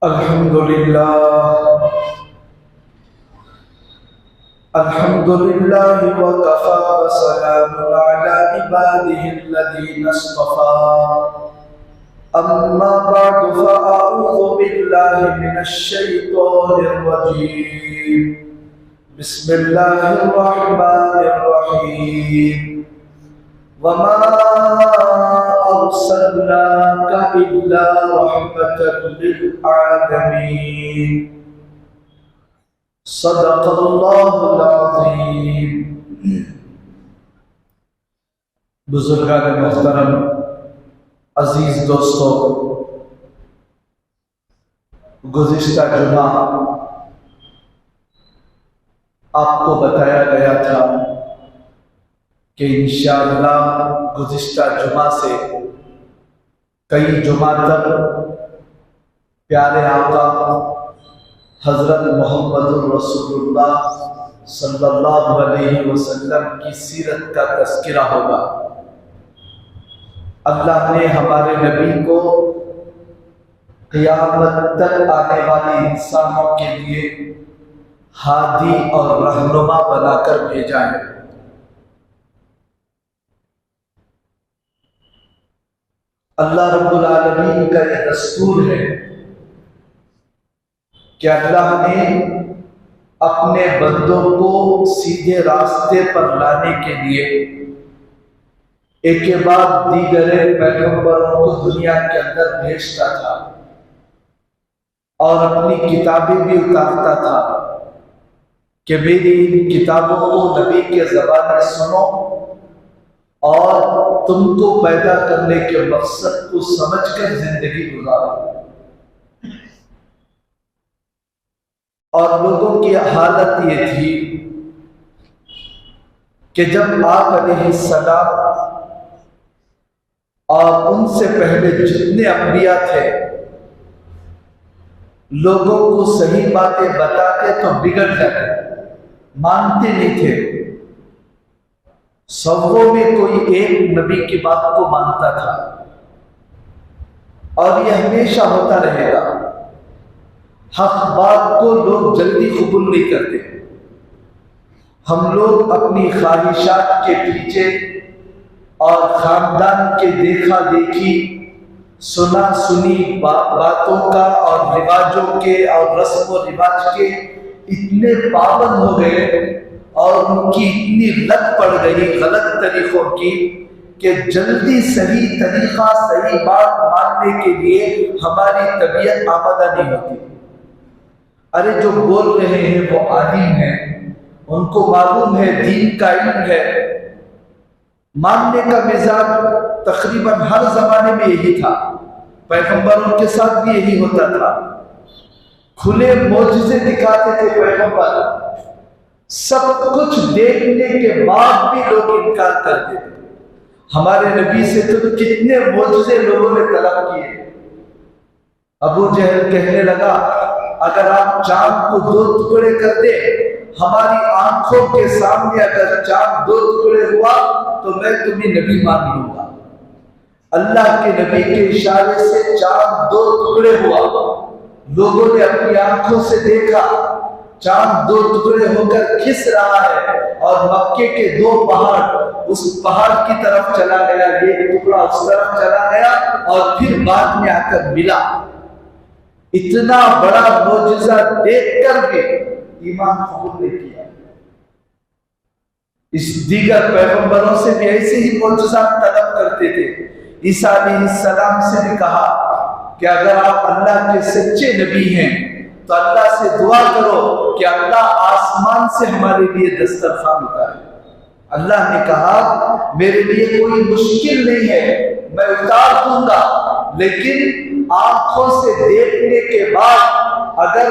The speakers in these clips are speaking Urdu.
الحمد لله وكفى وسلام على عباده الذين اصطفى أما بعد فأعوذ بالله من الشيطان الرجيم بسم الله الرحمن الرحيم وما أرسلناك إلا رحمة للعالمين صدق اللہ العظیم۔ بزرگان محترم، عزیز دوستو، گزشتہ جمعہ آپ کو بتایا گیا تھا کہ انشاءاللہ گزشتہ جمعہ سے کئی جمعہ تک پیارے آقا حضرت محمد رسول اللہ صلی اللہ علیہ وسلم کی سیرت کا تذکرہ ہوگا۔ اللہ نے ہمارے نبی کو قیامت تک آنے والے انسانوں کے لیے ہادی اور رہنما بنا کر بھیجا ہے۔ اللہ رب العالمین کا یہ دستور ہے کہ اللہ نے اپنے بندوں کو سیدھے راستے پر لانے کے لیے ایک کے بعد دیگر پیغمبروں کو دنیا کے اندر بھیجتا تھا اور اپنی کتابیں بھی اتارتا تھا کہ میری ان کتابوں کو نبی کے زبان سنو اور تم کو پیدا کرنے کے مقصد کو سمجھ کر زندگی گزارو۔ اور لوگوں کی حالت یہ تھی کہ جب آپ علیہ السلام اور ان سے پہلے جتنے انبیاء تھے لوگوں کو صحیح باتیں بتاتے تو بگڑ جاتے، مانتے نہیں تھے۔ سووں میں کوئی ایک نبی کی بات کو مانتا تھا اور یہ ہمیشہ ہوتا رہے گا۔ حق بات کو لوگ جلدی قبول نہیں کرتے۔ ہم لوگ اپنی خواہشات کے پیچھے اور خاندان کے دیکھا دیکھی سنا سنی باتوں کا اور رواجوں کے اور رسم و رواج کے اتنے پابند ہو گئے اور ان کی اتنی لت پڑ گئی غلط طریقوں کی کہ جلدی صحیح طریقہ صحیح بات ماننے کے لیے ہماری طبیعت آمادہ نہیں ہوتی۔ ارے جو بول رہے ہیں وہ عالم ہیں، ان کو معلوم ہے، دین کا علم ہے۔ ماننے کا مزاج تقریباً ہر زمانے میں یہی تھا، پیغمبروں کے ساتھ بھی یہی ہوتا تھا۔ کھلے معجزے دکھاتے تھے پیغمبر، سب کچھ دیکھنے کے بعد بھی لوگ انکار کرتے تھے۔ ہمارے نبی سے تو کتنے معجزے لوگوں نے طلب کیے۔ ابو جہل کہنے لگا اگر آپ چاند کو 2 ٹکڑے کر دے، ہماری آنکھوں کے سامنے اگر چاند 2 ٹکڑے ہوا تو میں تمہیں نبی مان لوں گا۔ اللہ کے نبی کے اشارے سے چاند 2 ٹکڑے ہوا، لوگوں نے اپنی آنکھوں سے دیکھا چاند 2 ٹکڑے ہو کر کھس رہا ہے اور مکے کے 2 پہاڑ اس پہاڑ کی طرف چلا گیا، ایک ٹکڑا اس طرف چلا گیا اور پھر بعد میں آ کر ملا۔ اتنا بڑا معجزہ دیکھ کر بھی ایمان قبول نہیں کیا۔ اس دیگر پیغمبروں سے بھی ایسے ہی معجزات طلب کرتے تھے۔ عیسیٰ علیہ السلام سے نے کہا کہ اگر آپ اللہ کے سچے نبی ہیں تو اللہ سے دعا کرو کہ اللہ آسمان سے ہمارے لیے دسترخوان اتارے۔ اللہ نے کہا میرے لیے کوئی مشکل نہیں ہے، میں اتار دوں گا، لیکن آنکھوں سے دیکھنے کے بعد اگر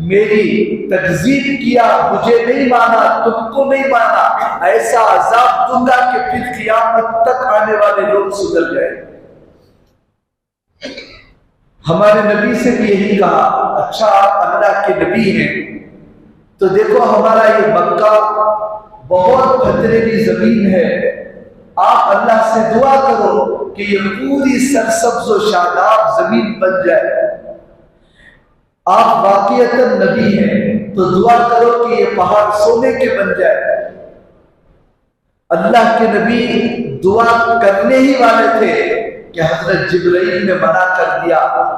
میری تکذیب کیا، مجھے نہیں مانا، تم کو نہیں مانا، ایسا عذاب دوں گا کہ پھر قیامت تک آنے والے لوگ سدھر جائیں۔ ہمارے نبی سے بھی یہی کہا اچھا آپ اللہ کے نبی ہیں تو دیکھو ہمارا یہ مکہ بہت پتھریلی زمین ہے، آپ اللہ سے دعا کرو کہ یہ پوری سرسبز و شاداب زمین بن جائے۔ آپ واقعتاً نبی ہیں تو دعا کرو کہ یہ پہاڑ سونے کے بن جائے۔ اللہ کے نبی دعا کرنے ہی والے تھے کہ حضرت جبرائیل نے منع کر دیا۔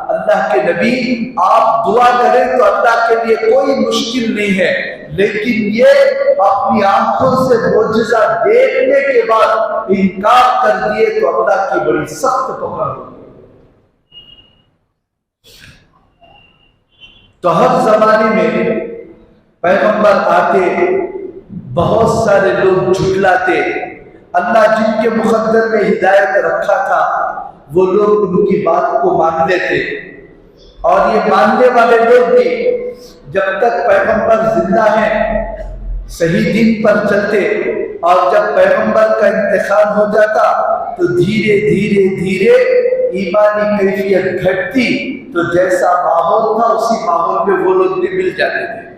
اللہ کے نبی آپ دعا کریں تو اللہ کے لیے کوئی مشکل نہیں ہے، لیکن یہ اپنی آنکھوں سے معجزہ دیکھنے کے بعد انکار کر دیے تو اللہ کی بڑی سخت پکڑ ہوگی۔ تو ہر زمانے میں پیغمبر آتے، بہت سارے لوگ جھٹلاتے، اللہ جن کے مقدر میں ہدایت رکھا تھا وہ لوگ ان کی بات کو مان لیتے، اور یہ ماننے والے لوگ بھی جب تک پیغمبر زندہ ہیں صحیح دین پر چلتے، اور جب پیغمبر کا انتقال ہو جاتا تو دھیرے دھیرے دھیرے ایمانی کیفیت گھٹتی، تو جیسا ماحول تھا اسی ماحول میں وہ لوگ بھی مل جاتے تھے۔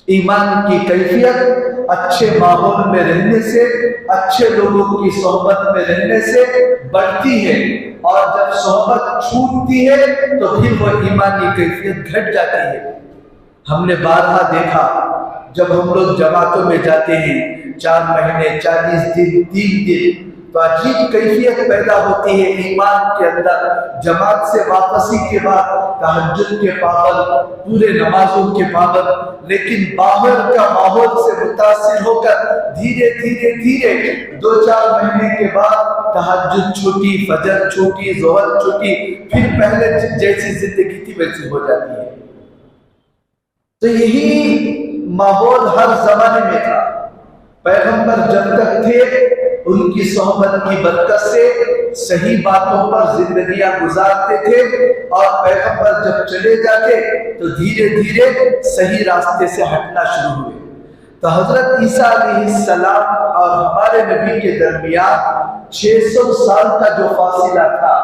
ایمان کی کیفیت اچھے ماحول میں رہنے سے، اچھے لوگوں کی صحبت میں رہنے سے بڑھتی ہے، اور جب صحبت چھوٹتی ہے تو پھر وہ ایمانی کیفیت گھٹ جاتی ہے۔ ہم نے بارہا دیکھا جب ہم لوگ جماعتوں میں جاتے ہیں 4 مہینے 40 دن 3 دن تو عجیب کیفیت پیدا ہوتی ہے ایمان کے اندر۔ جماعت سے واپسی کے بعد تہجد کے پابند، پورے نمازوں کے پابند، لیکن باہر کا ماحول سے متاثر ہو کر دھیرے دھیرے دھیرے 2-4 مہینے کے بعد تہجد چھوٹی، فجر چھوٹی، ظہر چھوٹی، پھر پہلے جیسی زندگی تھی ویسی ہو جاتی ہے۔ تو یہی ماحول ہر زمانے میں تھا۔ پیغمبر جب تک تھے ان کی صحبت کی برکت سے صحیح باتوں پر زندگیاں گزارتے تھے، اور پیغمبر جب چلے جاتے تو دھیرے دھیرے صحیح راستے سے ہٹنا شروع ہوئے۔ تو حضرت عیسیٰ علیہ السلام اور ہمارے نبی کے درمیان 600 سال کا جو فاصلہ تھا،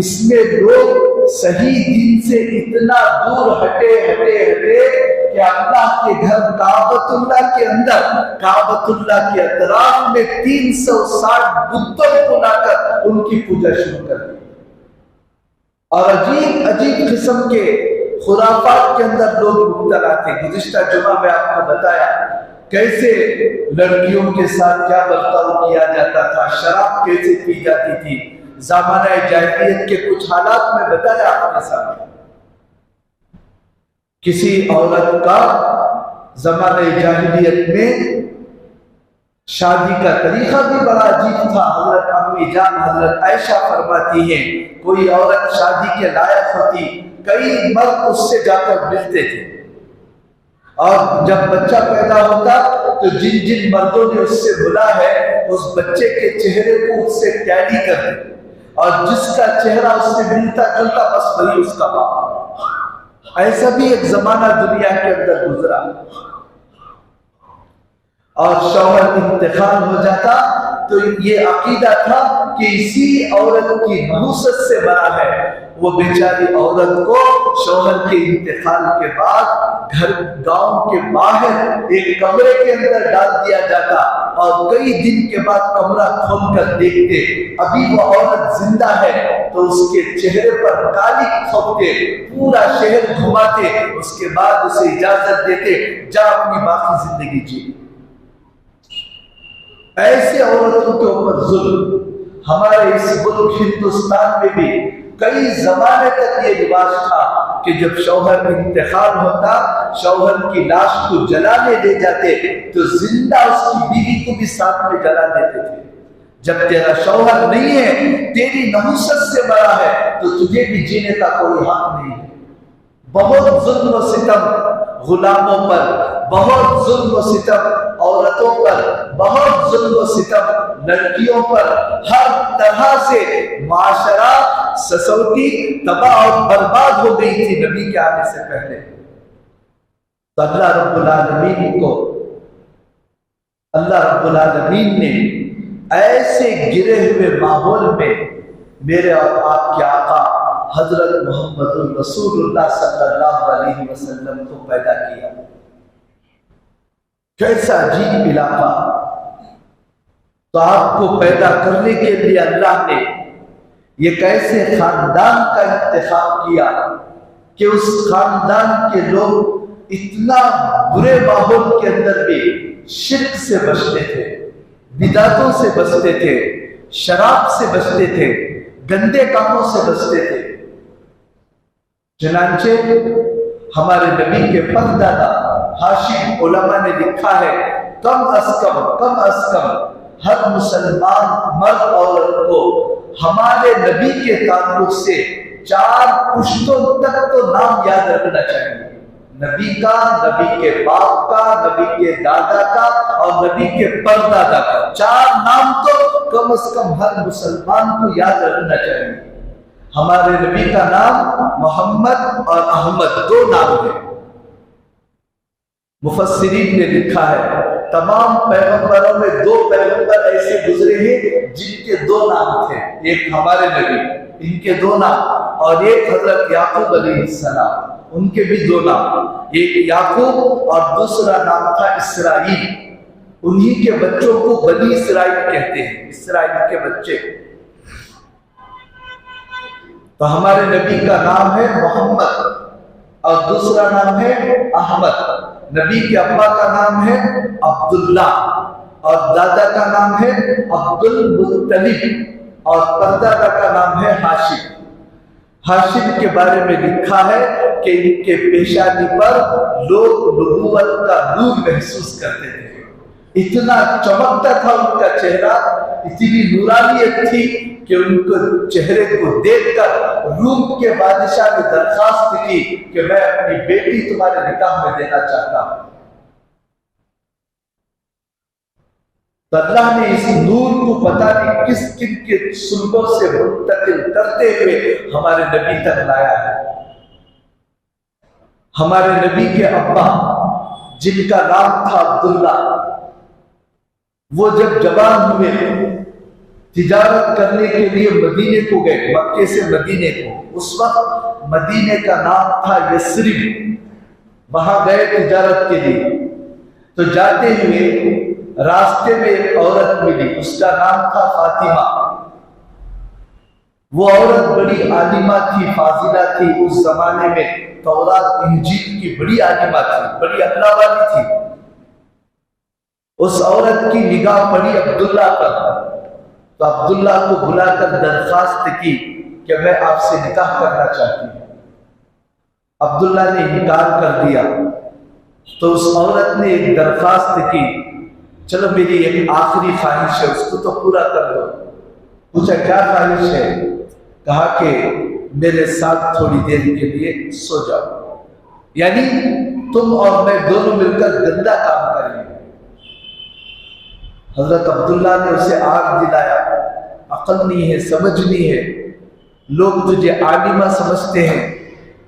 اس میں لوگ صحیح دین سے اتنا دور ہٹے کہ اللہ کے گھر کعبۃ اللہ کے اندر، کعبۃ اللہ کے اطراف میں 360 بتوں کو لا کر ان کی پوجا شروع کر دی، اور عجیب عجیب قسم کے خرافات کے اندر لوگ مبتلا تھے۔ گزشتہ جمعہ میں آپ کو بتایا کیسے لڑکیوں کے ساتھ کیا برتاؤ کیا جاتا تھا، شراب کیسے پی جاتی تھی، زمانہ جاہلیت کے کچھ حالات میں بتایا آپ کے سامنے۔ کسی عورت کا زمانہ جاہلیت میں شادی کا طریقہ بھی بڑا عجیب تھا۔ حضرت امی جان حضرت عائشہ فرماتی ہیں کوئی عورت شادی کے لائق ہوتی، کئی مرد اس سے جا کر ملتے تھے، اور جب بچہ پیدا ہوتا تو جن جن مردوں نے اس سے بلا ہے اس بچے کے چہرے کو اس سے ٹیلی کر دیں، اور جس کا چہرہ اس سے ملتا جلتا بس وہی اس کا باپ۔ ایسا بھی ایک زمانہ دنیا کے اندر گزرا، اور شوہر انتقال ہو جاتا تو یہ عقیدہ تھا کہ اسی عورت کی نحوست سے بنا ہے۔ وہ بیچاری عورت کو شوہر کے انتقال کے بعد گھر گاؤں کے باہر ایک کمرے کے اندر ڈال دیا جاتا، اور کئی دن کے بعد کمرہ کھول کر دیکھتے ابھی وہ عورت زندہ ہے تو اس کے چہرے پر کالی تھوپتے، پورا شہر گھماتے، اس کے بعد اسے اجازت دیتے جا اپنی باقی زندگی جی۔ ایسے عورتوں کے اوپر ظلم ہمارے اس ملک ہندوستان میں بھی کئی زمانے تک یہ رواج تھا کہ جب شوہر انتقال ہوتا، شوہر کی لاش کو جلانے لے جاتے تو زندہ اس کی بیوی کو بھی ساتھ میں جلا دیتے تھے۔ جب تیرا شوہر نہیں ہے، تیری نحوست سے بڑا ہے، تو تجھے بھی جینے کا کوئی حق نہیں ہے۔ بہت ظلم و ستم غلاموں پر، بہت ظلم و ستم عورتوں پر، بہت ظلم و ستم لڑکیوں پر، ہر طرح سے معاشرہ سسوتی تباہ اور برباد ہو گئی تھی نبی کے آنے سے پہلے۔ تو اللہ رب العالمین نے ایسے گرے ہوئے ماحول میں میرے اور آپ کے آقا حضرت محمد رسول اللہ صلی اللہ علیہ وسلم کو پیدا کیا۔ کیسا عجیب علاقہ! تو آپ کو پیدا کرنے کے لیے اللہ نے یہ کیسے خاندان کا انتخاب کیا کہ اس خاندان کے لوگ اتنا برے ماحول کے اندر بھی شرک سے بچتے تھے، بدعتوں سے بچتے تھے، شراب سے بچتے تھے، گندے کاموں سے بچتے تھے۔ چنانچہ ہمارے نبی کے پردادا ہاشم علماء نے لکھا ہے کم از کم ہر مسلمان مرد عورت کو ہمارے نبی کے تعلق سے 4 پشتوں تک تو نام یاد رکھنا چاہیے، نبی کا، نبی کے باپ کا، نبی کے دادا کا اور نبی کے پردادا کا 4 نام تو کم از کم ہر مسلمان کو یاد رکھنا چاہیے۔ ہمارے نبی کا نام محمد اور احمد 2 نام ہیں۔ مفسرین نے لکھا ہے تمام پیغمبروں میں 2 پیغمبر ایسے گزرے ہیں جن کے 2 نام تھے، ایک ہمارے نبی، ان کے 2 نام، اور ایک حضرت یعقوب علیہ السلام، ان کے بھی 2 نام، ایک یعقوب اور دوسرا نام تھا اسرائیل۔ انہی کے بچوں کو بنی اسرائیل کہتے ہیں، اسرائیل کے بچے۔ تو ہمارے نبی کا نام ہے محمد اور دوسرا نام ہے احمد۔ نبی کے ابا کا نام ہے عبداللہ اور دادا کا نام ہے عبد المطلب اور پردادا کا نام ہے ہاشم۔ ہاشم کے بارے میں لکھا ہے کہ ان کے پیشانی پر لوگ نبوت کا نور محسوس کرتے تھے، اتنا چمکتا تھا ان کا چہرہ، اتنی نورانیت تھی کہ ان کو چہرے کو دیکھ کر روم کے بادشاہ نے درخواست کی کہ میں اپنی بیٹی تمہارے نکاح میں دینا چاہتا ہوں۔ تو اللہ نے اس نور کو پتہ نہیں کس کن کے سلبوں سے منتقل کرتے ہوئے ہمارے نبی تک لایا ہے۔ ہمارے نبی کے ابا جن کا نام تھا عبداللہ، وہ جب جوان ہوئے تجارت کرنے کے لیے مدینے کو گئے، مکے سے مدینے کو۔ اس وقت مدینے کا نام تھا یثرب، وہاں گئے تجارت کے لیے۔ تو جاتے ہوئے راستے میں ایک عورت ملی، اس کا نام تھا فاطمہ۔ وہ عورت بڑی عالمہ تھی، فاضلہ تھی، اس زمانے میں تورات انجیل کی بڑی عالمہ تھی، بڑی اللہ والی تھی۔ اس عورت کی نگاہ پڑی عبداللہ پر، تو عبداللہ کو بلا کر درخواست کی کہ میں آپ سے نکاح کرنا چاہتی ہوں۔ عبداللہ نے انکار کر دیا، تو اس عورت نے ایک درخواست کی، چلو میری ایک آخری خواہش ہے، اس کو تو پورا کر دو۔ پوچھا کیا خواہش ہے؟ کہا کہ میرے ساتھ تھوڑی دیر کے لیے سو جاؤ، یعنی تم اور میں دونوں مل کر گندا کام کریں۔ حضرت عبداللہ نے اسے آگ دلایا، عقل نہیں ہے، سمجھ نہیں ہے، لوگ تجھے عالمہ سمجھتے ہیں،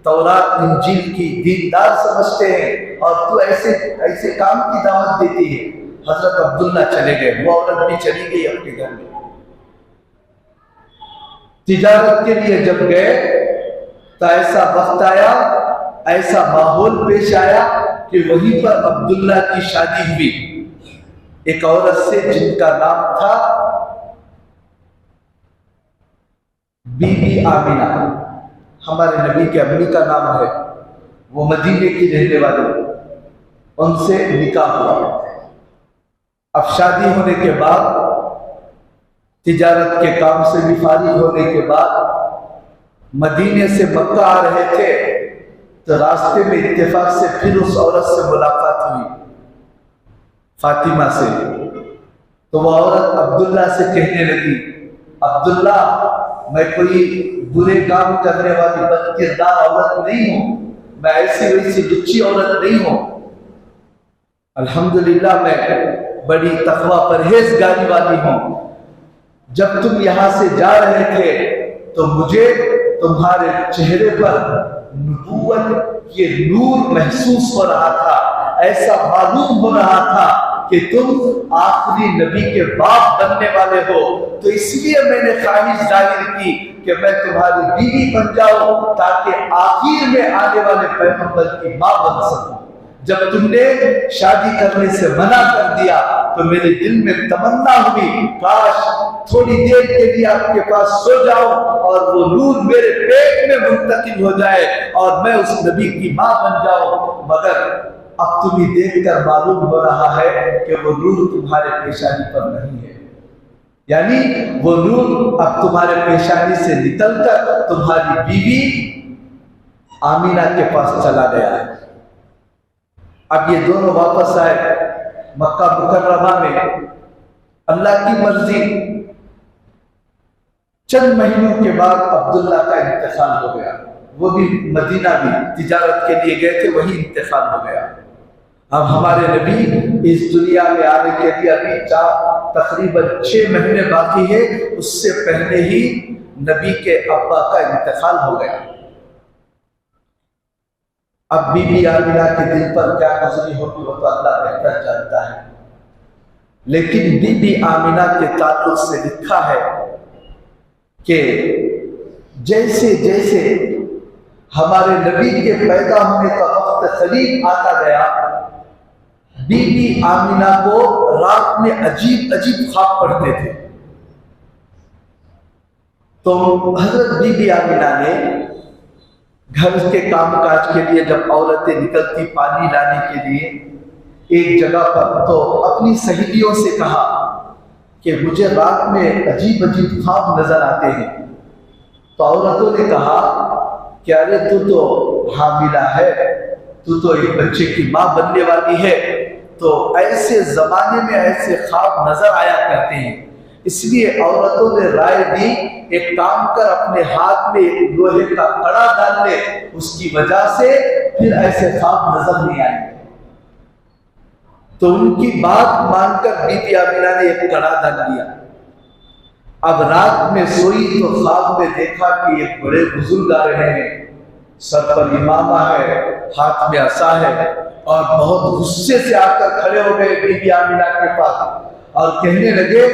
تورات انجیل کی دیندار سمجھتے ہیں، اور تو ایسے کام کی دعوت دیتی ہے۔ حضرت عبداللہ چلے گئے، وہ عورت بھی چلی گئی اپنے گھر میں۔ تجارت کے لیے جب گئے تو ایسا وقت آیا، ایسا ماحول پیش آیا کہ وہیں پر عبداللہ کی شادی ہوئی ایک عورت سے جن کا نام تھا بی بی آمینہ۔ ہمارے نبی کے امی کا نام ہے، وہ مدینے کی رہنے والے، ان سے نکاح ہوا۔ اب شادی ہونے کے بعد، تجارت کے کام سے بھی فارغ ہونے کے بعد مدینے سے مکہ آ رہے تھے، تو راستے میں اتفاق سے پھر اس عورت سے ملاقات ہوئی، فاطمہ سے۔ تو وہ عورت عبداللہ سے کہنے لگی، عبداللہ میں کوئی برے کام کرنے والی بد کردار عورت نہیں ہوں، میں ایسی ویسی لچی عورت نہیں ہوں، الحمدللہ میں بڑی تقوی پرہیزگاری والی ہوں۔ جب تم یہاں سے جا رہے تھے تو مجھے تمہارے چہرے پر نبوت یہ نور محسوس ہو رہا تھا، ایسا معلوم ہو رہا تھا کہ تم آخری نبی کے باپ بننے والے ہو، تو اس لیے میں نے خواہش ظاہر کی کہ میں تمہاری بیوی بن جاؤں تاکہ آخر میں آنے والے پیغمبر کی ماں بن سکوں۔ جب تم نے شادی کرنے سے منع کر دیا تو میرے دل میں تمنا ہوئی کاش تھوڑی دیر کے لیے آپ کے پاس سو جاؤں اور وہ نور میرے پیٹ میں منتقل ہو جائے اور میں اس نبی کی ماں بن جاؤں، مگر اب تمہیں دیکھ کر معلوم ہو رہا ہے کہ وہ نور تمہارے پیشانی پر نہیں ہے، یعنی وہ نور اب تمہارے پیشانی سے نکل کر تمہاری بیوی آمینہ کے پاس چلا گیا ہے۔ اب یہ دونوں واپس آئے مکہ مکرمہ میں، اللہ کی مرضی چند مہینوں کے بعد عبداللہ کا انتقال ہو گیا، وہ بھی مدینہ بھی تجارت کے لیے گئے تھے، وہی انتقال ہو گیا۔ اب ہمارے نبی اس دنیا میں آنے کے لیے ابھی تقریباً 6 مہینے باقی ہے، اس سے پہلے ہی نبی کے ابا کا انتقال ہو گیا۔ اب بی بی آمینہ کے دل پر کیا گزری ہوگی وہ تو اللہ بہتر جانتا ہے، لیکن بی بی آمینہ کے تعلق سے لکھا ہے کہ جیسے جیسے ہمارے نبی کے پیدا ہونے کا وقت قریب آتا گیا، بی بی آمینہ کو رات میں عجیب عجیب خواب پڑھتے تھے۔ تو حضرت بی بی آمینہ نے گھر کے کام کاج کے لیے جب عورتیں نکلتی پانی لانے کے لیے ایک جگہ پر، تو اپنی سہیلیوں سے کہا کہ مجھے رات میں عجیب عجیب خواب نظر آتے ہیں۔ تو عورتوں نے کہا کہ ارے تو حاملہ ہے، تو ایک بچے کی ماں بننے والی ہے، تو ایسے زمانے میں ایسے خواب نظر آیا کرتے ہیں، اس لیے عورتوں نے رائے دی ایک کام کر اپنے ہاتھ میں ایک لوہے کا کڑا ڈال لے، اس کی وجہ سے پھر ایسے خواب نظر نہیں آئیں گے۔ تو ان کی بات مان کر بی بی آمینہ نے ایک کڑا ڈال لیا۔ اب رات میں سوئی تو خواب میں دیکھا کہ ایک بڑے بزرگ آ رہے ہیں، سر پر امامہ ہے، ہاتھ میں عصا ہے، اور بہت غصے سے آ کر کھڑے ہو گئے بی بی آمینہ کے پاس اور کہنے لگے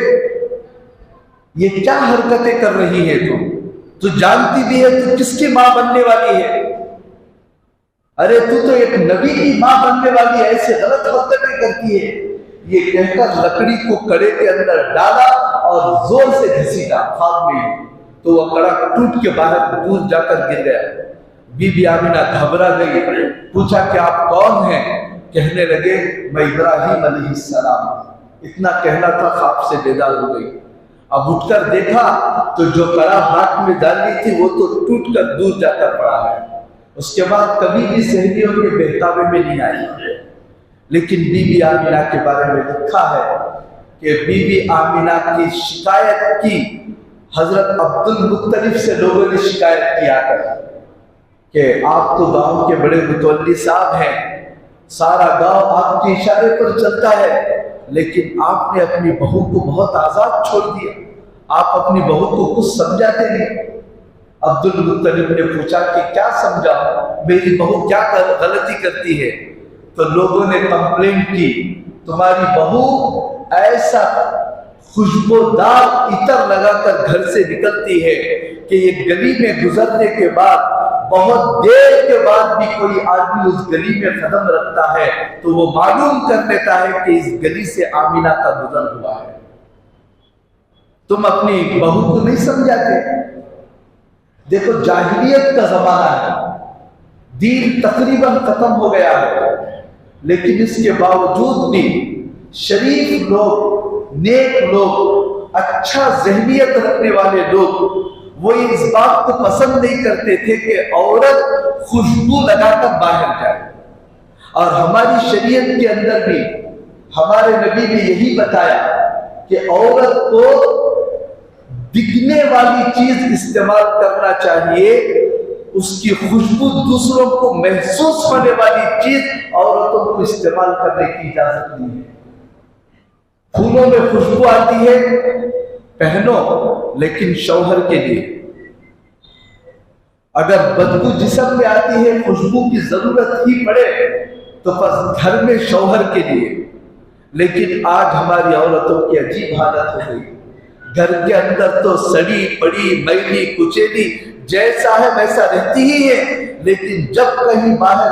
یہ کیا حرکتیں کر رہی ہے، تو جانتی بھی ہے تو کس کی ماں بننے والی ہے؟ ارے تو ایک نبی کی ماں بننے والی ہے، ایسے غلط حرکتیں کرتی ہے۔ یہ کہہ کر لکڑی کو کڑے کے اندر ڈالا اور زور سے گھسیٹا خواب میں، تو وہ کڑا ٹوٹ کے باہر دور جا کر گر گیا۔ بی بی آمینہ گھبرا گئی، پوچھا کہ آپ کون ہیں؟ کہنے لگے میں ابراہیم علیہ السلام۔ اتنا کہنا تھا خواب سے بیدار ہو گئی۔ اب اٹھ کر دیکھا تو جو کڑا ہاتھ میں ڈالی تھی وہ تو ٹوٹ کر دور جا کر پڑا ہے۔ اس کے بعد کبھی بھی سہیلیوں کے بہکاوے میں نہیں آئی۔ لیکن بی بی آمینہ کے بارے میں لکھا ہے کہ بی بی آمینہ کی شکایت کی حضرت عبد المطلب سے لوگوں نے شکایت کیا کر کہ آپ تو گاؤں کے بڑے متولی صاحب ہیں، سارا گاؤں آپ کے اشارے پر چلتا ہے، لیکن آپ نے اپنی بہو کو بہت آزاد چھوڑ دیا، آپ اپنی بہو کو کچھ سمجھاتے نہیں۔ عبد المطلب نے پوچھا کہ کیا سمجھا، میری بہو کیا غلطی کرتی ہے؟ تو لوگوں نے کمپلین کی تمہاری بہو ایسا خوشبودار عطر لگا کر گھر سے نکلتی ہے کہ یہ گلی میں گزرنے کے بعد بہت دیر کے بعد بھی کوئی آدمی اس گلی میں قدم رکھتا ہے تو وہ معلوم کر لیتا ہے کہ اس گلی سے آمینہ کا گزر ہوا ہے۔ تم اپنی بہو کو نہیں سمجھاتے؟ دیکھو جاہلیت کا زمانہ ہے، دین تقریباً ختم ہو گیا ہے، لیکن اس کے باوجود بھی شریف لوگ، نیک لوگ، اچھا ذہنیت رکھنے والے لوگ وہ اس بات کو پسند نہیں کرتے تھے کہ عورت خوشبو لگا کر باہر جائے۔ اور ہماری شریعت کے اندر بھی ہمارے نبی نے یہی بتایا کہ عورت کو دکھنے والی چیز استعمال کرنا چاہیے، اس کی خوشبو دوسروں کو محسوس ہونے والی چیز عورتوں کو استعمال کرنے کی اجازت نہیں ہے۔ پھولوں میں خوشبو آتی ہے پہنو، لیکن شوہر کے لیے۔ اگر بدبو جسم میں آتی ہے، خوشبو کی ضرورت ہی پڑے تو بس گھر میں شوہر کے لیے۔ لیکن آج ہماری عورتوں کی عجیب حالت ہو گئی، گھر کے اندر تو سڑی پڑی میلی کچیلی جیسا ہے ویسا رہتی ہی ہے، لیکن جب کہیں باہر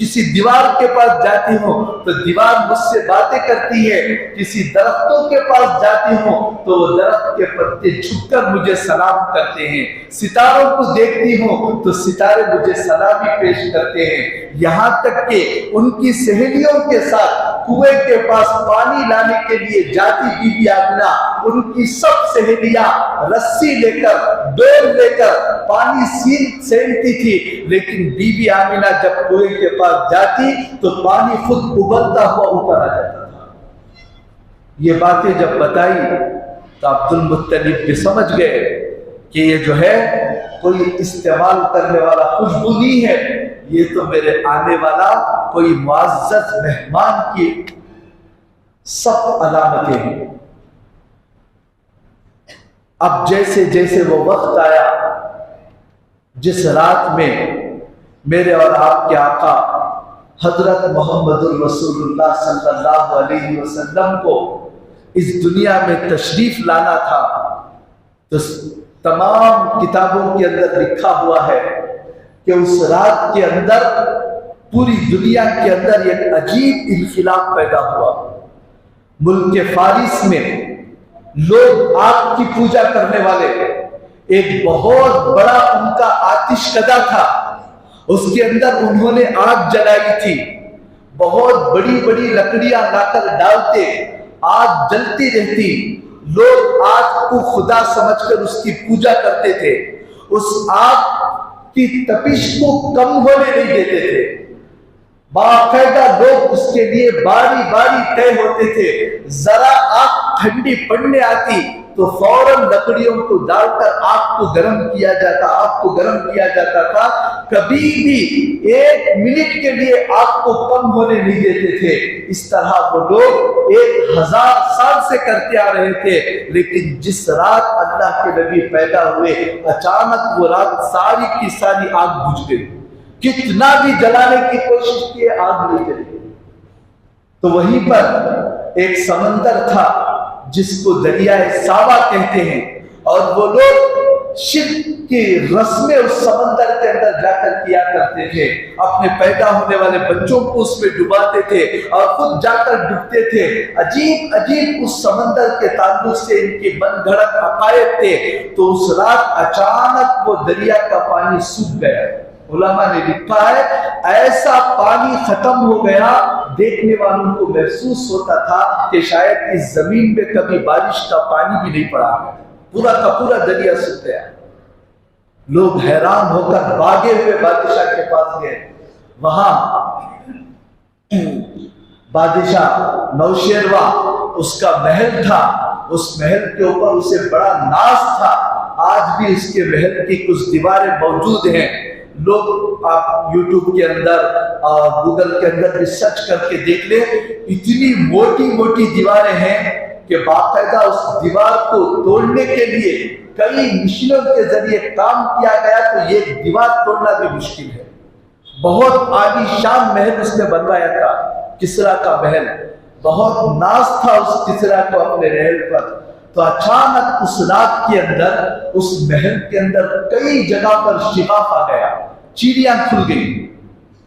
کسی دیوار کے پاس جاتی ہوں تو دیوار مجھ سے باتیں کرتی ہے، کسی درختوں کے پاس جاتی ہوں تو وہ درخت کے پتے جھک کر مجھے سلام کرتے ہیں، ستاروں کو دیکھتی ہوں تو ستارے مجھے سلامی پیش کرتے ہیں، یہاں تک کہ ان کی سہیلیوں کے ساتھ کنویں کے پاس پانی لانے کے لیے جاتی بی بی آمنہ، ان کی سب سہیلیاں رسی لے کر ڈول لے کر پانی سینتی تھی، لیکن بی بی آمنہ جب کنویں کے پاس جاتی تو پانی خود ابلتا ہوا اوپر آ جاتا تھا۔ یہ باتیں جب بتائی تو عبد المطلب بھی سمجھ گئے کہ یہ جو ہے کوئی استعمال کرنے والا خوشبو نہیں ہے، یہ تو میرے آنے والا کوئی معزز مہمان کی سب علامتیں ہیں۔ اب جیسے جیسے وہ وقت آیا جس رات میں میرے اور آپ کے آقا حضرت محمد الرسول اللہ صلی اللہ علیہ وسلم کو اس دنیا میں تشریف لانا تھا، تو تمام کتابوں کے اندر لکھا ہوا ہے کہ اس رات کے اندر پوری دنیا کے اندر ایک عجیب انقلاب پیدا ہوا۔ ملک فارس میں لوگ آگ کی پوجا کرنے والے، ایک بہت بڑا ان کا آتش کدہ تھا، اس کے اندر انہوں نے آگ جلائی تھی، بہت بڑی بڑی لکڑیاں لا کر ڈالتے، آگ جلتی رہتی، لوگ آگ کو خدا سمجھ کر اس کی پوجا کرتے تھے، اس آگ کی تپش کو کم ہونے نہیں دیتے تھے، باقاعدہ لوگ اس کے لیے باری باری طے ہوتے تھے، ذرا آگ ٹھنڈی پڑنے آتی تو فوراً لکڑیوں کو ڈال کر آگ کو گرم کیا جاتا تھا، کبھی بھی ایک منٹ کے لیے آگ کو کم ہونے نہیں دیتے تھے۔ اس طرح وہ لوگ 1000 سال سے کرتے آ رہے تھے، لیکن جس رات اللہ کے نبی پیدا ہوئے اچانک وہ رات ساری کی ساری آگ بجھ گئی، کتنا بھی جلانے کی کوشش کی آگ نہیں جلی۔ تو وہیں پر ایک سمندر تھا جس کو دریائے ساوا کہتے ہیں، اور وہ لوگ شرک کی رسمیں اس سمندر کے اندر جا کر کیا کرتے تھے، اپنے پیدا ہونے والے بچوں کو اس میں ڈباتے تھے اور خود جا کر ڈوبتے تھے۔ عجیب عجیب اس سمندر کے تعلق سے ان کی من گھڑت عقائد تھے۔ تو اس رات اچانک وہ دریا کا پانی سوکھ گیا، علماء نے لکھا ہے ایسا پانی ختم ہو گیا، دیکھنے والوں کو محسوس ہوتا تھا کہ شاید اس زمین میں کبھی بارش کا پانی بھی نہیں پڑا ہے، پورا کا پورا دریا سوکھ گیا۔ لوگ حیران ہو کر بھاگے ہوئے بادشاہ کے پاس گئے، وہاں بادشاہ نوشیروہ اس کا محل تھا، اس محل کے اوپر اسے بڑا ناز تھا، آج بھی اس کے محل کی کچھ دیواریں موجود ہیں۔ لوگ آپ یوٹیوب کے اندر اور گوگل کے اندر بھی سرچ کر کے دیکھ لیں، اتنی موٹی موٹی دیواریں ہیں کہ باقاعدہ اس دیوار کو توڑنے کے لیے کئی مشینوں کے ذریعے کام کیا گیا، تو یہ دیوار توڑنا بھی مشکل ہے۔ بہت عالی شان محل اس نے بنوایا تھا، کسریٰ کا محل، بہت ناز تھا اس کسریٰ کو اپنے محل پر۔ تو اچانک اس رات کے اندر اس محل کے اندر کئی جگہ پر شگاف آ گیا، چڑیاں کھل گئی۔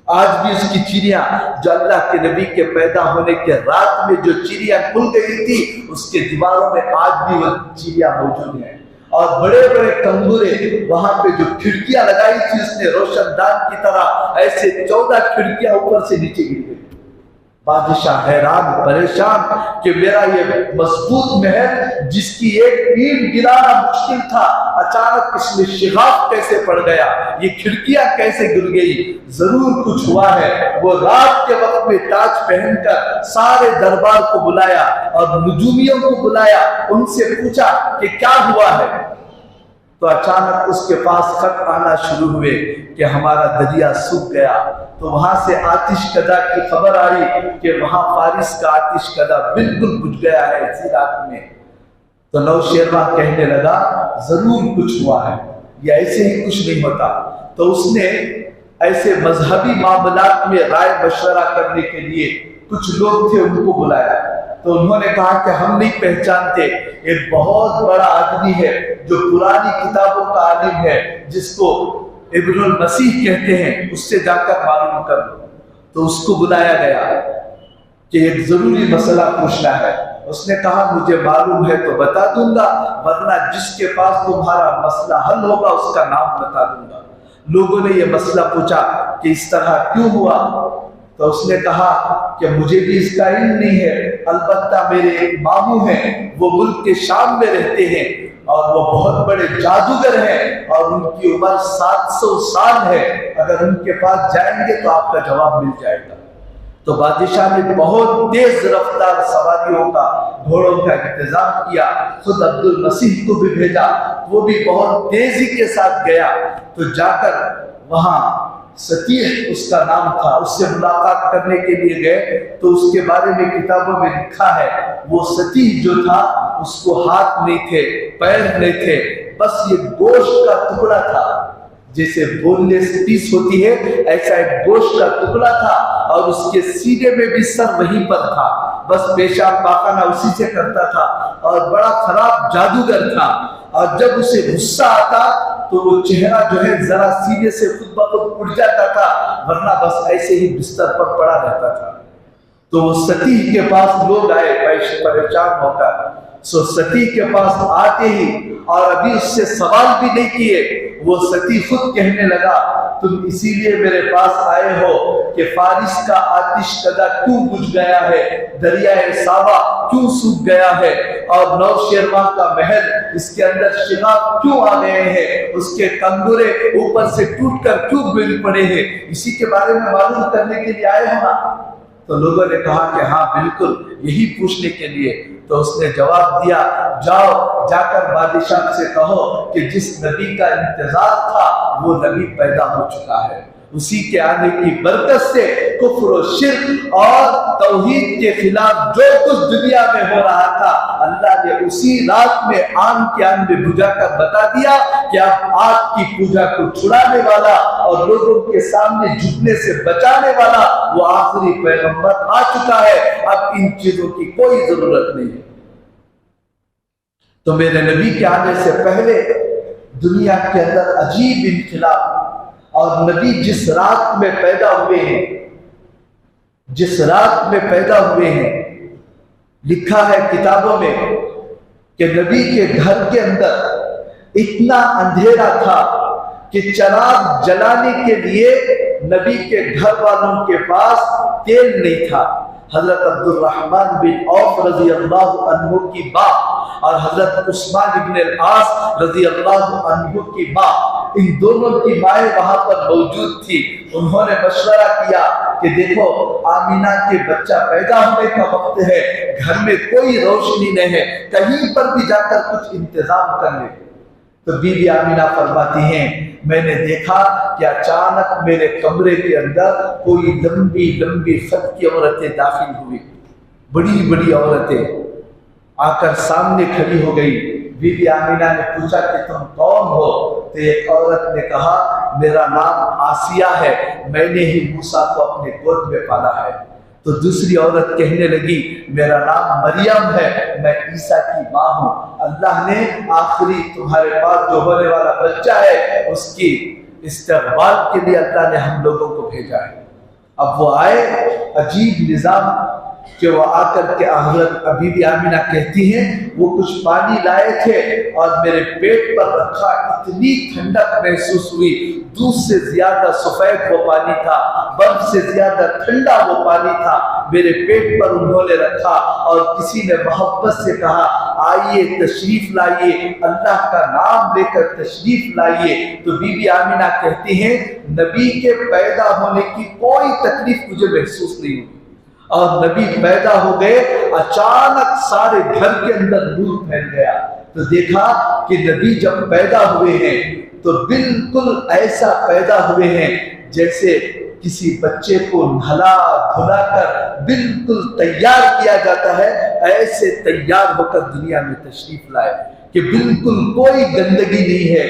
آج بھی اس کی چڑیاں جو اللہ کے نبی کے پیدا ہونے کے رات میں جو چڑیاں کھل گئی تھی، اس کے دیواروں میں آج بھی وہ چڑیاں موجود ہیں، اور بڑے بڑے کنگورے وہاں پہ جو کھڑکیاں لگائی تھی اس نے روشن دان کی طرح، ایسے 14 کھڑکیاں اوپر سے نیچے گر گئی۔ بادشاہ حیران پریشان کہ میرا یہ مضبوط محل جس کی ایک اینٹ گرانا مشکل تھا، اچانک اس میں شگاف کیسے پڑ گیا، یہ کھڑکیاں کیسے گر گئی، ضرور کچھ ہوا ہے۔ وہ رات کے وقت میں تاج پہن کر سارے دربار کو بلایا اور نجومیوں کو بلایا، ان سے پوچھا کہ کیا ہوا ہے، تو اچانک اس کے پاس خط آنا شروع ہوئے کہ ہمارا دریا سوکھ گیا۔ تو وہاں سے آتش کدہ کی خبر آئی کہ وہاں فارس کا آتش کدہ بالکل بجھ گیا ہے اسی رات میں۔ تو نوشیروہ کہنے لگا ضرور کچھ ہوا ہے، یا ایسے ہی کچھ نہیں ہوتا۔ تو اس نے ایسے مذہبی معاملات میں رائے مشورہ کرنے کے لیے کچھ لوگ تھے، ان کو بلایا۔ تو انہوں نے کہا کہ ہم نہیں پہچانتے، ایک بہت بڑا آدمی ہے جو پرانی کتابوں کا عالم ہے، جس کو ابن المسیح کہتے ہیں، اس سے جا کر معلوم کر لو۔ تو اس کو بلایا گیا کہ ایک ضروری مسئلہ پوچھنا ہے. اس نے کہا مجھے معلوم ہے تو بتا دوں گا، ورنہ جس کے پاس تمہارا مسئلہ حل ہوگا اس کا نام بتا دوں گا. لوگوں نے یہ مسئلہ پوچھا کہ اس طرح کیوں ہوا؟ تو اس نے کہا کہ مجھے بھی اس کا علم نہیں ہے، البتہ میرے ایک ماموں ہیں، وہ ملک کے شام میں رہتے ہیں اور وہ بہت بڑے جادوگر ہیں اور ان کی عمر 700 سال ہے، اگر ان کے پاس جائیں گے تو آپ کا جواب مل جائے گا. تو بادشاہ نے بہت تیز رفتار سواریوں کا، گھوڑوں کا انتظام کیا، خود عبد المسیح کو بھی بھیجا، وہ بھی بہت تیزی کے ساتھ گیا. تو جا کر وہاں ستیح اس کا نام تھا، اس سے ملاقات کرنے کے لیے گئے. تو اس کے بارے میں کتابوں میں لکھا ہے وہ ستیح جو تھا اس کو ہاتھ نہیں تھے، پیر نہیں تھے، بس یہ گوشت کا ٹکڑا تھا. جیسے بوننے سے پیس ہوتی ہے ایسا ایک گوشت کا ٹکڑا تھا، اور اس کے سینے میں بھی سر وہیں پر تھا، بس پیشاب پاخانہ اسی سے کرتا تھا اور بڑا خراب جادوگر تھا. اور جب اسے غصہ آتا تو وہ چہرہ جو ہے ذرا سینے سے خود بخود اڑ جاتا تھا، ورنہ بس ایسے ہی بستر پر پڑا رہتا تھا. تو وہ ستیح کے پاس لوگ آئے پریشان ہو کر. سو ستیح کے پاس آتے ہی اور ابھی اس سے سوال بھی نہیں کیے، وہ ستیح خود کہنے لگا تم اسی لیے میرے پاس آئے ہو کہ فارس کا آتش کدہ کیوں بجھ گیا ہے، دریائے ساوا کیوں سوکھ گیا ہے، اور نوشیروان کا محل اس کے اندر شگاف کیوں آ گئے ہیں، اس کے کنگورے اوپر سے ٹوٹ کر کیوں گر پڑے ہیں، اسی کے بارے میں معلوم کرنے کے لیے آئے ہو نا؟ تو لوگوں نے کہا کہ ہاں بالکل یہی پوچھنے کے لیے. تو اس نے جواب دیا جاؤ جا کر بادشاہ سے کہو کہ جس نبی کا انتظار تھا وہ نبی پیدا ہو چکا ہے، اسی کے آنے کی برکت سے کفر و شرک اور توحید کے خلاف جو کچھ دنیا میں ہو رہا تھا اللہ نے اسی رات میں آن کے آن میں بجھا کر بتا دیا کہ اب آگ کی پوجا کو چھڑانے والا اور لوگوں کے سامنے جھکنے سے بچانے والا وہ آخری پیغمبر آ چکا ہے، اب ان چیزوں کی کوئی ضرورت نہیں ہے. تو میرے نبی کے آنے سے پہلے دنیا کے اندر عجیب انقلاب، اور نبی جس رات میں پیدا ہوئے ہیں، جس رات میں پیدا ہوئے ہیں، لکھا ہے کتابوں میں کہ نبی کے گھر کے اندر اتنا اندھیرا تھا کہ چراغ جلانے کے لیے نبی کے گھر والوں کے پاس تیل نہیں تھا. حضرت عبد الرحمن بن عوف رضی اللہ عنہ کی ماں اور حضرت عثمان بن العاص رضی اللہ عنہ کی ماں، ان دونوں کی مائیں وہاں پر موجود تھی. انہوں نے مشورہ کیا کہ دیکھو آمینہ کے بچہ پیدا ہونے کا وقت ہے، گھر میں کوئی روشنی نہیں ہے، کہیں پر بھی جا کر کچھ انتظام کر لیں. تو بی بی آمینہ فرماتی ہیں میں نے دیکھا کہ اچانک میرے کمرے کے اندر کوئی لمبی لمبی خط کی عورتیں داخل ہوئی، بڑی بڑی عورتیں آ کر سامنے کھڑی ہو گئی. بی بی آمینہ نے پوچھا کہ تم کون ہو؟ تو ایک عورت نے کہا میرا نام آسیہ ہے، میں نے ہی موسیٰ کو اپنے گود میں پالا ہے. تو دوسری عورت کہنے لگی میرا نام مریم ہے، میں عیسیٰ کی ماں ہوں، اللہ نے آخری تمہارے پاس جو ہونے والا بچہ ہے اس کی استقبال کے لیے اللہ نے ہم لوگوں کو بھیجا ہے. اب وہ آئے، عجیب نظام کہ وہ آ کر کے حضرت بی بی آمینہ کہتی ہیں وہ کچھ پانی لائے تھے اور میرے پیٹ پر رکھا، اتنی ٹھنڈک محسوس ہوئی، دودھ سے زیادہ سفید وہ پانی تھا، برف سے زیادہ ٹھنڈا وہ پانی تھا، میرے پیٹ پر انہوں نے رکھا اور کسی نے محبت سے کہا آئیے تشریف لائیے، اللہ کا نام لے کر تشریف لائیے. تو بی بی آمینہ کہتی ہیں نبی کے پیدا ہونے کی کوئی تکلیف مجھے محسوس نہیں ہوئی، اور نبی پیدا ہو گئے، اچانک سارے گھر کے اندر نور پھیل گیا. تو دیکھا کہ نبی جب پیدا ہوئے ہیں تو بالکل ایسا پیدا ہوئے ہیں جیسے کسی بچے کو نہلا دھلا کر بالکل تیار کیا جاتا ہے، ایسے تیار ہو کر دنیا میں تشریف لائے کہ بالکل کوئی گندگی نہیں ہے.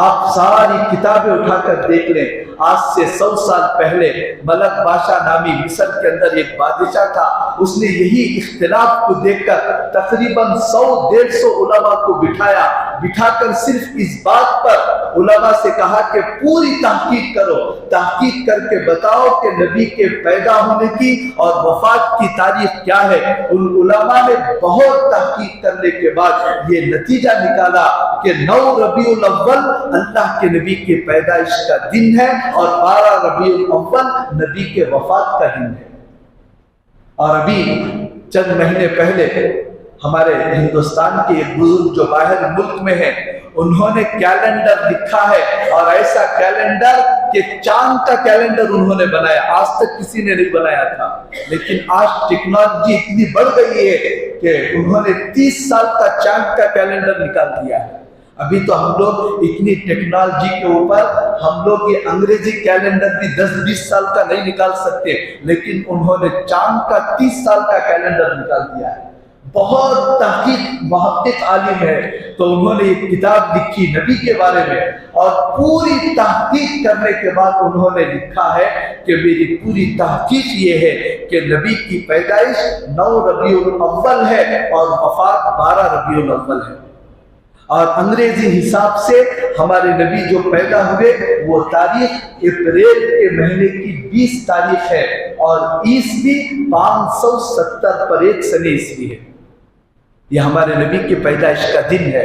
آپ ساری کتابیں اٹھا کر دیکھ لیں، آج سے 100 سال پہلے ملک بادشاہ نامی مصر کے اندر ایک بادشاہ تھا، اس نے یہی اختلاف کو دیکھ کر تقریباً 100-150 علماء کو بٹھا کر صرف اس بات پر علماء سے کہا کہ پوری تحقیق کرو، تحقیق کر کے بتاؤ کہ نبی کے پیدا ہونے کی اور وفات کی تاریخ کیا ہے۔ ان علماء نے بہت تحقیق کرنے کے بعد یہ نتیجہ نکالا کہ 9 ربیع الاول اللہ کے نبی کی پیدائش کا دن ہے اور 12 ربیع الاول نبی کے وفات کا دن ہے۔ اور ابھی چند مہینے پہلے ہمارے ہندوستان کے ایک بزرگ جو باہر ملک میں ہیں، انہوں نے کیلنڈر لکھا ہے، اور ایسا کیلنڈر کہ چاند کا کیلنڈر انہوں نے بنایا، آج تک کسی نے نہیں بنایا تھا۔ لیکن آج ٹیکنالوجی اتنی بڑھ گئی ہے کہ انہوں نے 30 سال کا چاند کا کیلنڈر نکال دیا ہے۔ ابھی تو ہم لوگ اتنی ٹیکنالوجی کے اوپر ہم لوگ یہ انگریزی کیلنڈر بھی 10-20 سال کا نہیں نکال سکتے، لیکن انہوں نے چاند کا 30 سال کا کیلنڈر نکال دیا ہے۔ بہت تحقیق محقق عالم ہے، تو انہوں نے ایک کتاب لکھی نبی کے بارے میں، اور پوری تحقیق کرنے کے بعد انہوں نے لکھا ہے کہ میری پوری تحقیق یہ ہے کہ نبی کی پیدائش 9 ربیع الاول ہے اور وفات 12 ربیع الاول ہے۔ اور انگریزی حساب سے ہمارے نبی جو پیدا ہوئے وہ تاریخ اپریل کے مہینے کی 20 تاریخ ہے، اور عیسوی 570 پر 1 سنہ عیسوی ہے۔ یہ ہمارے نبی کی پیدائش کا دن ہے۔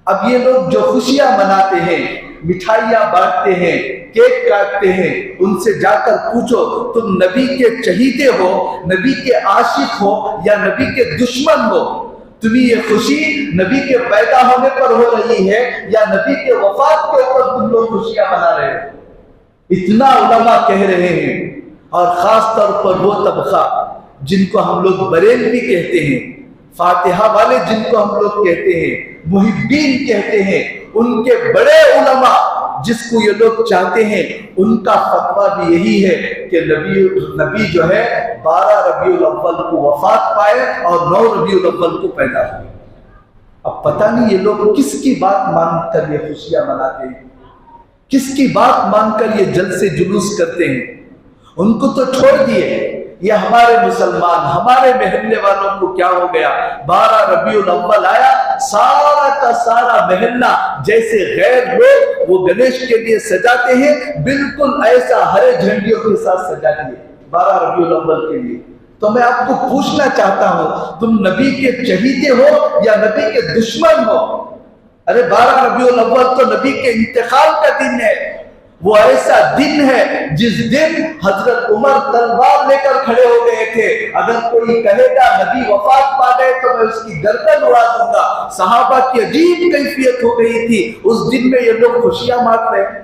اب یہ لوگ جو خوشیاں مناتے ہیں، مٹھائیاں بانٹتے ہیں، کیک کاٹتے ہیں، ان سے جا کر پوچھو تم نبی کے چہیتے ہو، نبی کے عاشق ہو یا نبی کے دشمن ہو؟ تمہیں یہ خوشی نبی کے پیدا ہونے پر ہو رہی ہے یا نبی کے وفات کے اوپر تم لوگ خوشیاں منا رہے ہو؟ اتنا علماء کہہ رہے ہیں، اور خاص طور پر وہ طبقہ جن کو ہم لوگ بریلوی کہتے ہیں، فاتحہ والے جن کو ہم لوگ کہتے ہیں، محبین کہتے ہیں، ان کے بڑے علماء جس کو یہ لوگ چاہتے ہیں، ان کا فتویٰ بھی یہی ہے کہ نبی جو ہے 12 ربیع الاول کو وفات پائے اور 9 ربیع الاول کو پیدا ہوئے۔ اب پتہ نہیں یہ لوگ کس کی بات مان کر یہ خوشیاں مناتے ہیں، کس کی بات مان کر یہ جلسے جلوس کرتے ہیں۔ ان کو تو چھوڑ دیے، یہ ہمارے مسلمان، ہمارے محلے والوں کو کیا ہو گیا؟ 12 ربیع الاول آیا، سارا کا سارا محلہ جیسے غیر لوگ وہ گنیش کے لیے سجاتے ہیں، بالکل ایسا ہرے جھنڈیوں کے ساتھ سجا دیے 12 ربیع الاول کے لیے۔ تو میں آپ کو پوچھنا چاہتا ہوں، تم نبی کے چہیتے ہو یا نبی کے دشمن ہو؟ ارے 12 ربیع الاول تو نبی کے انتقال کا دن ہے، وہ ایسا دن ہے جس دن حضرت عمر تلوار لے کر کھڑے ہو گئے تھے، اگر کوئی کہے گا نبی وفات پا گئے تو میں اس کی گردن اڑا دوں گا۔ صحابہ کی عجیب کیفیت ہو گئی تھی، اس دن میں یہ لوگ خوشیاں مات رہے ہیں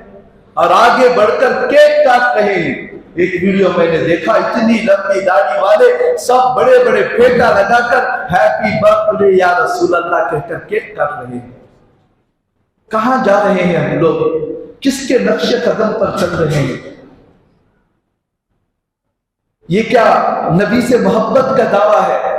اور آگے بڑھ کر کیک کاٹ رہے ہیں۔ ایک ویڈیو میں نے دیکھا، اتنی لمبی داڑھی والے سب بڑے بڑے پھیٹا لگا کر ہیپی برتھ ڈے یا رسول اللہ کہہ کر کیک کاٹ رہے ہیں۔ کہاں جا رہے ہیں ہم لوگ؟ کس کے نقش قدم پر چل رہے ہیں؟ یہ کیا نبی سے محبت کا دعویٰ ہے؟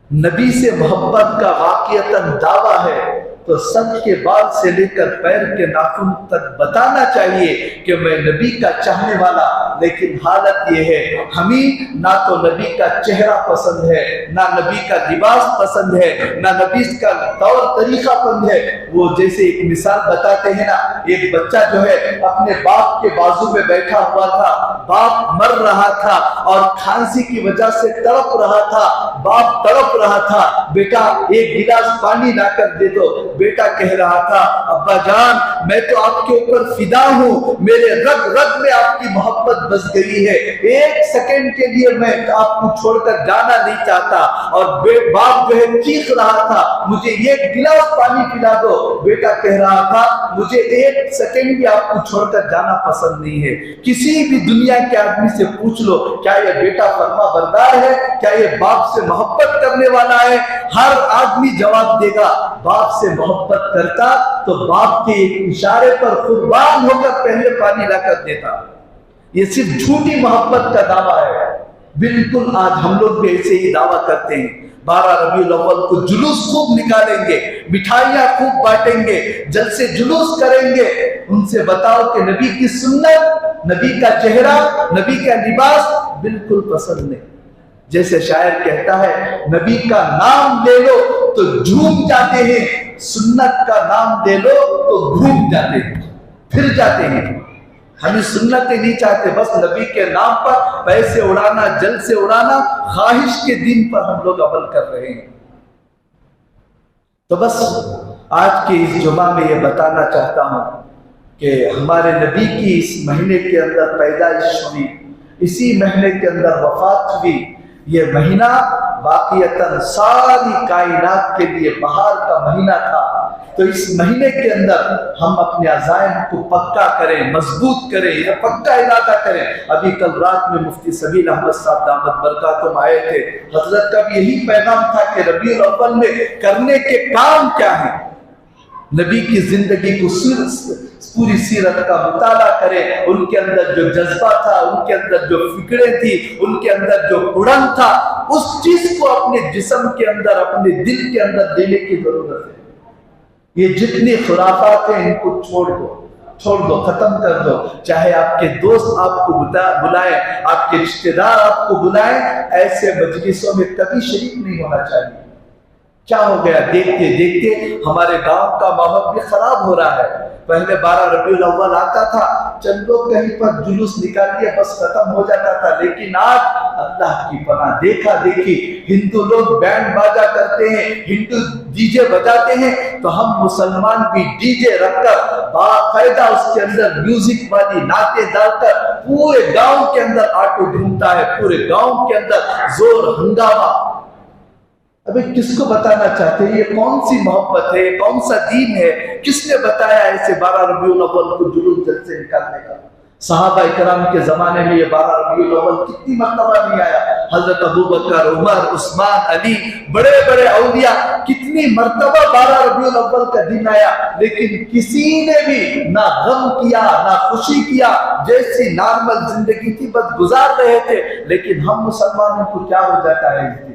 نبی سے محبت کا واقعتاً دعویٰ ہے تو سر کے بال سے لے کر پیر کے ناخن تک بتانا چاہیے کہ میں نبی کا چاہنے والا، لیکن حالت یہ ہے ہمیں نہ تو نبی کا چہرہ پسند ہے، نہ نبی کا لباس پسند ہے، نہ نبی کا طور طریقہ پسند ہے۔ وہ جیسے ایک مثال بتاتے ہیں نا، ایک بچہ جو ہے اپنے باپ کے بازو میں بیٹھا ہوا تھا، باپ مر رہا تھا اور کھانسی کی وجہ سے تڑپ رہا تھا، باپ تڑپ رہا تھا، بیٹا ایک گلاس پانی لا کر دے دو۔ بیٹا کہہ رہا تھا ابا جان میں تو آپ کے اوپر فدا ہوں، میرے رگ رگ میں آپ کی محبت بس گئی ہے، ایک سیکنڈ کے لیے میں آپ کو چھوڑ کر جانا نہیں چاہتا۔ اور باپ جو ہے چیخ رہا تھا مجھے ایک گلاس پانی پلا دو، بیٹا کہہ رہا تھا مجھے ایک سیکنڈ بھی آپ کو چھوڑ کر جانا پسند نہیں ہے۔ کسی بھی دنیا کے آدمی سے پوچھ لو کیا یہ بیٹا فرما بردار ہے، کیا یہ باپ سے محبت کرنے والا ہے؟ ہر آدمی جواب دے گا باپ سے محبت کرتا تو باپ کے ایک اشارے پر قربان ہو کر پہلے پانی لا کر دیتا۔ یہ صرف جھوٹی محبت کا دعویٰ ہے۔ بالکل آج ہم لوگ بھی ایسے ہی دعویٰ کرتے ہیں، 12 ربیع الاول کو جلوس خوب نکالیں گے، مٹھائیاں خوب بانٹیں گے، جلسے جلوس کریں گے۔ ان سے بتاؤ کہ نبی کی سنت، نبی کا چہرہ، نبی کا لباس بالکل پسند نہیں۔ جیسے شاعر کہتا ہے، نبی کا نام لے لو تو جھوم جاتے ہیں، سنت کا نام لے لو تو گھوم جاتے ہیں، پھر جاتے ہیں۔ ہمیں سنتیں نہیں چاہتے، بس نبی کے نام پر پیسے اڑانا، جلسے اڑانا، خواہش کے دین پر ہم لوگ عمل کر رہے ہیں۔ تو بس آج کے اس جمعہ میں یہ بتانا چاہتا ہوں کہ ہمارے نبی کی اس مہینے کے اندر پیدائش ہوئی، اسی مہینے کے اندر وفات ہوئی۔ یہ مہینہ واقعتاً ساری کائنات کے لیے بہار کا مہینہ تھا۔ تو اس مہینے کے اندر ہم اپنے عزائم کو پکا کریں، مضبوط کریں، یا پکا ارادہ کریں۔ ابھی کل رات میں مفتی سبیل احمد صاحب دامت برکاتہم آئے تھے، حضرت کا بھی یہی پیغام تھا کہ ربیع الاول میں کرنے کے کام کیا ہیں۔ نبی کی زندگی کو پوری سیرت کا مطالعہ کریں، ان کے اندر جو جذبہ تھا، ان کے اندر جو فکریں تھی، ان کے اندر جو اڑن تھا، اس چیز کو اپنے جسم کے اندر، اپنے دل کے اندر دینے کی ضرورت ہے۔ یہ جتنی خرافات ہیں ان کو چھوڑ دو، ختم کر دو۔ چاہے آپ کے دوست آپ کو بلائیں، آپ کے رشتہ دار آپ کو بلائیں، ایسے مجلسوں میں کبھی شریک نہیں ہونا چاہیے۔ کیا ہو گیا؟ دیکھتے دیکھتے ہمارے گاؤں کا ماحول بھی خراب ہو رہا ہے۔ پہلے 12 ربیع الاول آتا تھا، چند لوگ کہیں پر جلوس نکال کے بس ختم ہو جاتا تھا، لیکن آج اللہ کی پناہ دیکھا دیکھی ہندو لوگ بینڈ باجا کرتے ہیں، ہندو ڈی جے بجاتے ہیں، تو ہم مسلمان بھی ڈی جے رکھ کر باقاعدہ اس کے اندر میوزک والی نعتیں ڈال کر پورے گاؤں کے اندر آٹو ڈھونڈتا ہے، پورے گاؤں کے اندر زور ہنگامہ۔ ابھی کس کو بتانا چاہتے ہیں؟ یہ کون سی محبت ہے؟ کون سا دین ہے؟ کس نے بتایا ایسے 12 ربیع الاول کو جلوس جلسے نکالنے کا؟ صحابہ کرام کے زمانے میں یہ 12 ربیع الاول کتنی مرتبہ نہیں آیا؟ حضرت ابوبکر، عمر، عثمان، علی، بڑے بڑے اولیاء، کتنی مرتبہ 12 ربیع الاول کا دن آیا، لیکن کسی نے بھی نہ غم کیا نہ خوشی کیا، جیسی نارمل زندگی تھی بس گزار رہے تھے۔ لیکن ہم مسلمانوں کو کیا ہو جاتا ہے؟ اس دن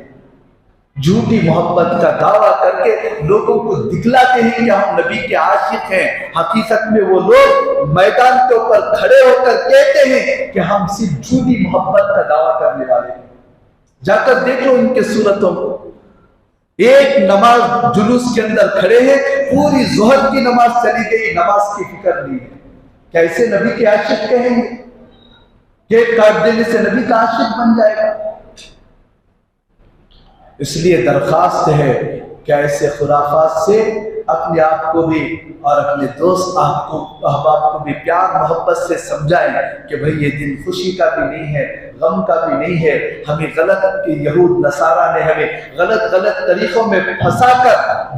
جھوٹی محبت کا دعویٰ کر کے لوگوں کو دکھلاتے ہیں کہ ہم نبی کے عاشق ہیں۔ حقیقت میں وہ لوگ میدان کے اوپر کھڑے ہو کر کہتے ہیں کہ ہم صرف جھوٹی محبت کا دعویٰ کرنے والے ہیں۔ جا کر دیکھ لو ان کے صورتوں کو، ایک نماز جلوس کے اندر کھڑے ہیں، پوری ظہر کی نماز چلی گئی، نماز کی فکر نہیں ہے۔ کیسے نبی کے عاشق کہیں گے؟ کیک کاٹ دینے سے نبی کا عاشق بن جائے گا؟ اس لیے درخواست ہے کہ ایسے خرافات سے اپنے آپ کو بھی اور اپنے دوست احباب کو بھی پیار محبت سے سمجھائیں کہ بھئی یہ دن خوشی کا بھی نہیں ہے، غم کا بھی نہیں ہے۔ ہمیں غلط یہود نصارہ نے ہمیں غلط طریقوں میں پھنسا کر